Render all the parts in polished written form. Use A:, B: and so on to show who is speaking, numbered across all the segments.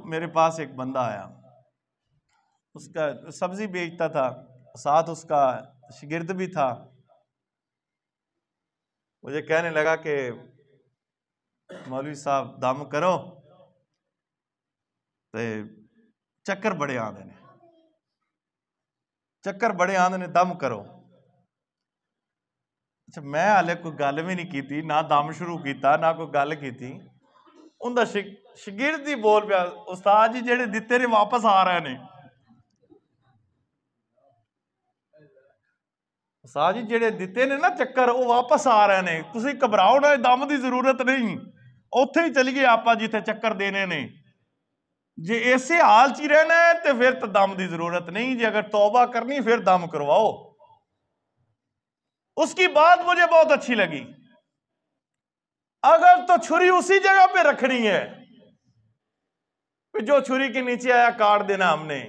A: میرے پاس ایک بندہ آیا، اس کا سبزی بیچتا تھا، ساتھ اس کا شاگرد بھی تھا۔ مجھے کہنے لگا کہ مولوی صاحب دم کرو تے چکر بڑے آندے نے، چکر بڑے آندے نے، دم کرو۔ اچھا میں ہالے کوئی گل بھی نہیں کیتی، نہ دم شروع کیتا، نہ کوئی گل کیتی۔ ان دا شاگرد ہی بول پیا، استاد جی جڑے دتے نے واپس آ رہے نے۔ استاد جی جڑے دتے نے نا چکر وہ واپس آ رہے نے، تسی گھبراؤ نہ، دم دی ضرورت نہیں، اوتھے ہی چلیے آپا جتھے چکر دینے نے۔ جے ایسے حال چی رہنا ہے تو پھر تو دم دی ضرورت نہیں، جے اگر توبہ کرنی پھر دم کرواؤ۔ اس کی بات مجھے بہت اچھی لگی، اگر تو چھری اسی جگہ پہ رکھنی ہے، جو چھری کے نیچے آیا کاٹ دینا ہم نے،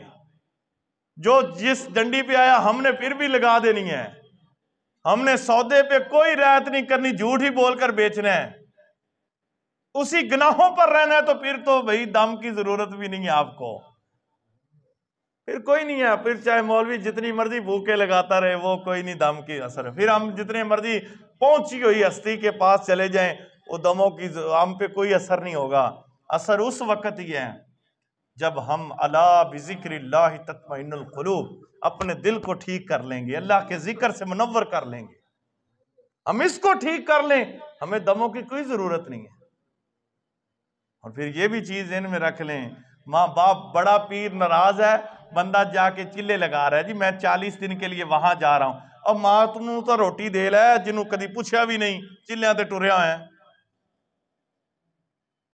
A: جو جس ڈنڈی پہ آیا ہم نے پھر بھی لگا دینی ہے، ہم نے سودے پہ کوئی رعایت نہیں کرنی، جھوٹ ہی بول کر بیچنا ہے، اسی گناہوں پر رہنا ہے، تو پھر تو بھئی دم کی ضرورت بھی نہیں ہے آپ کو، پھر کوئی نہیں ہے۔ پھر چاہے مولوی جتنی مرضی بھوکے لگاتا رہے، وہ کوئی نہیں دم کی اثر ہے۔ پھر ہم جتنے مرضی پہنچی ہوئی ہستی کے پاس چلے جائیں، وہ دموں کی ہم پہ کوئی اثر نہیں ہوگا۔ اثر اس وقت ہی ہے جب ہم الا بذکر اللہ تطمئن القلوب، اپنے دل کو ٹھیک کر لیں گے، اللہ کے ذکر سے منور کر لیں گے، ہم اس کو ٹھیک کر لیں، ہمیں دموں کی کوئی ضرورت نہیں ہے۔ اور پھر یہ بھی چیز ذہن میں رکھ لیں، ماں باپ بڑا پیر ناراض ہے، بندہ جا کے چلے لگا رہا ہے، جی میں 40 دن کے لیے وہاں جا رہا ہوں، اور ماں تم تو روٹی دے لے جنہوں کدی پوچھا بھی نہیں، چلیاں تے ٹریا ہے۔